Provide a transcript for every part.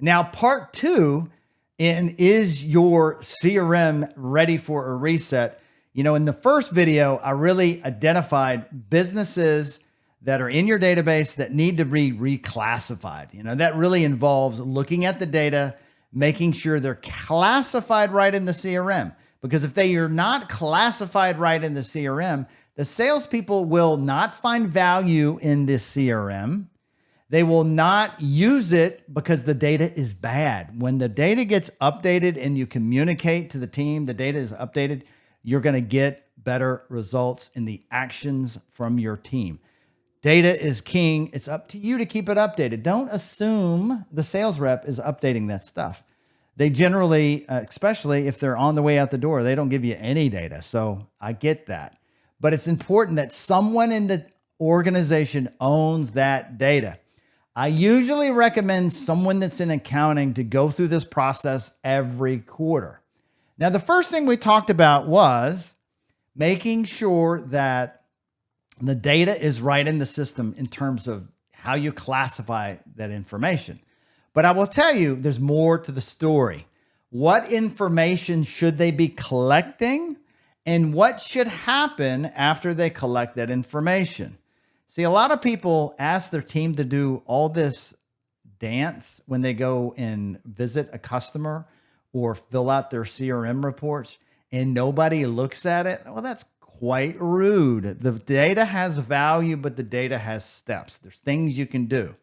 Now, part two is your CRM ready for a reset? In the first video, I really identified businesses that are in your database that need to be reclassified. That really involves looking at the data, making sure they're classified right in the CRM. Because if they are not classified right in the CRM, the salespeople will not find value in this CRM. They will not use it because the data is bad. When the data gets updated and you communicate to the team, the data is updated, you're going to get better results in the actions from your team. Data is king. It's up to you to keep it updated. Don't assume the sales rep is updating that stuff. They generally, especially if they're on the way out the door, they don't give you any data. So I get that. But it's important that someone in the organization owns that data. I usually recommend someone that's in accounting to go through this process every quarter. Now, the first thing we talked about was making sure that the data is right in the system in terms of how you classify that information. But I will tell you, there's more to the story. What information should they be collecting? And what should happen after they collect that information? See, a lot of people ask their team to do all this dance when they go and visit a customer or fill out their CRM reports, and nobody looks at it. Well, that's quite rude. The data has value, but the data has steps. There's things you can do.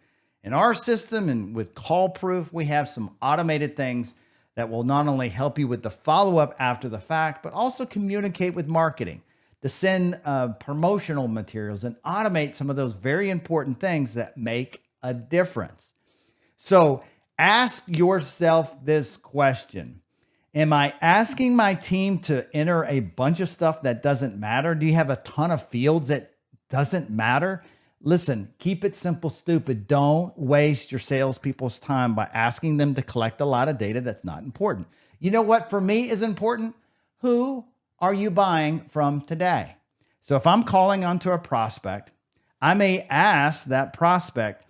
In our system and with CallProof, we have some automated things that will not only help you with the follow-up after the fact, but also communicate with marketing to send promotional materials and automate some of those very important things that make a difference. So ask yourself this question. Am I asking my team to enter a bunch of stuff that doesn't matter? Do you have a ton of fields that doesn't matter? Listen, keep it simple, stupid. Don't waste your salespeople's time by asking them to collect a lot of data that's not important. You know what for me is important? Who are you buying from today? So if I'm calling onto a prospect, I may ask that prospect,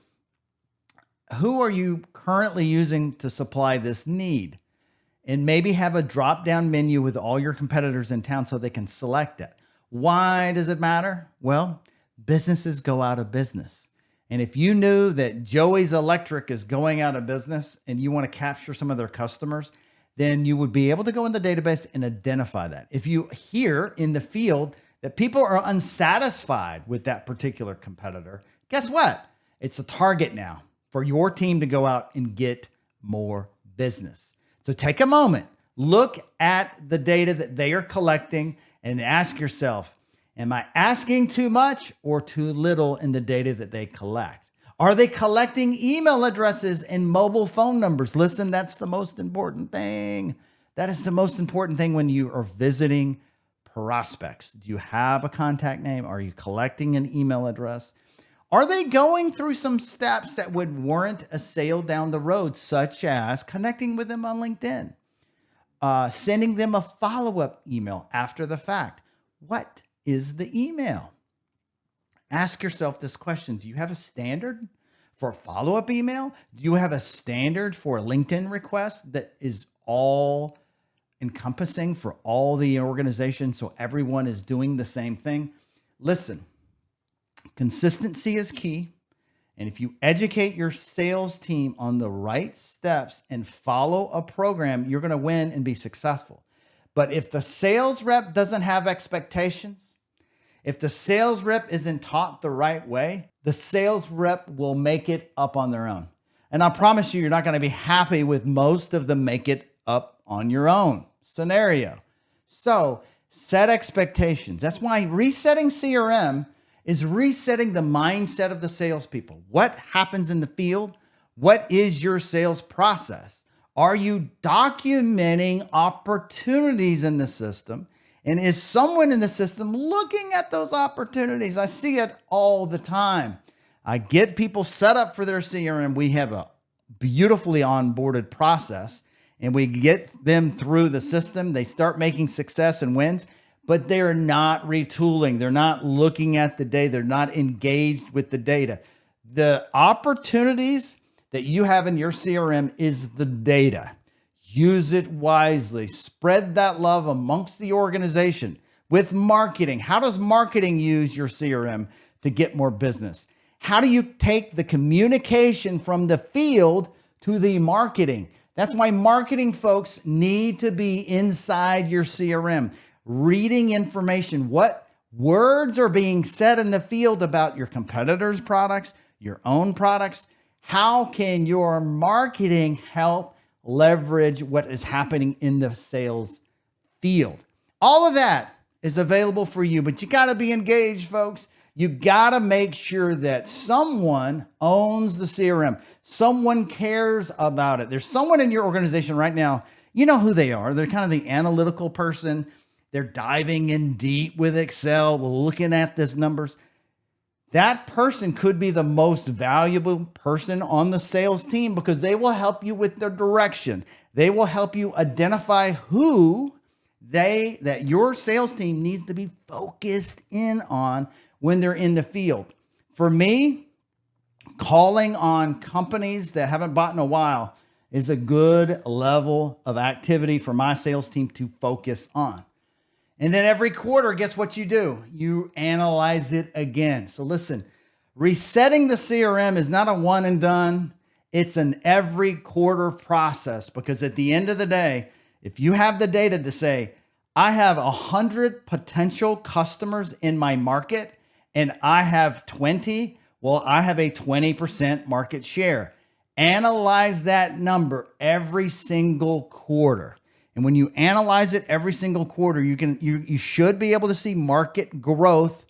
who are you currently using to supply this need? And maybe have a drop-down menu with all your competitors in town so they can select it. Why does it matter? Well, businesses go out of business. And if you knew that Joey's Electric is going out of business and you want to capture some of their customers, then you would be able to go in the database and identify that. If you hear in the field that people are unsatisfied with that particular competitor, guess what? It's a target now for your team to go out and get more business. So take a moment, look at the data that they are collecting and ask yourself, am I asking too much or too little in the data that they collect? Are they collecting email addresses and mobile phone numbers? Listen, that's the most important thing. That is the most important thing when you are visiting prospects. Do you have a contact name? Are you collecting an email address? Are they going through some steps that would warrant a sale down the road, such as connecting with them on LinkedIn, sending them a follow-up email after the fact? What is the email? Ask yourself this question. Do you have a standard for a follow-up email? Do you have a standard for a LinkedIn request that is all encompassing for all the organizations so everyone is doing the same thing? Listen, consistency is key. And if you educate your sales team on the right steps and follow a program, you're going to win and be successful. But if the sales rep doesn't have expectations, if the sales rep isn't taught the right way, the sales rep will make it up on their own. And I promise you're not going to be happy with most of the make it up on your own scenario. So set expectations. That's why resetting CRM is resetting the mindset of the salespeople. What happens in the field? What is your sales process? Are you documenting opportunities in the system? And is someone in the system looking at those opportunities? I see it all the time. I get people set up for their CRM. We have a beautifully onboarded process and we get them through the system. They start making success and wins, but they're not retooling. They're not looking at the data. They're not engaged with the data. The opportunities that you have in your CRM is the data. Use it wisely. Spread that love amongst the organization with marketing. How does marketing use your CRM to get more business? How do you take the communication from the field to the marketing? That's why marketing folks need to be inside your CRM, reading information. What words are being said in the field about your competitors' products, your own products? How can your marketing help leverage what is happening in the sales field? All of that is available for you, but you got to be engaged, folks. You got to make sure that someone owns the CRM. Someone cares about it. There's someone in your organization right now, you know who they are. They're kind of the analytical person. They're diving in deep with Excel, looking at these numbers. That person could be the most valuable person on the sales team because they will help you with the direction. They will help you identify who that your sales team needs to be focused in on when they're in the field. For me, calling on companies that haven't bought in a while is a good level of activity for my sales team to focus on. And then every quarter, guess what you do? You analyze it again. So listen, resetting the CRM is not a one and done. It's an every quarter process, because at the end of the day, if you have the data to say, I have 100 potential customers in my market and I have 20, well, I have a 20% market share. Analyze that number every single quarter. And when you analyze it every single quarter, you should be able to see market growth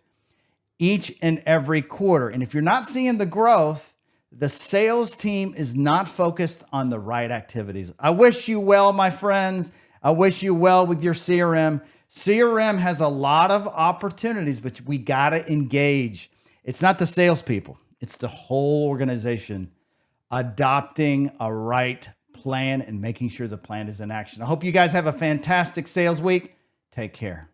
each and every quarter. And if you're not seeing the growth, the sales team is not focused on the right activities. I wish you well, my friends. I wish you well with your CRM. CRM has a lot of opportunities, but we got to engage. It's not the salespeople. It's the whole organization adopting a right plan and making sure the plan is in action. I hope you guys have a fantastic sales week. Take care.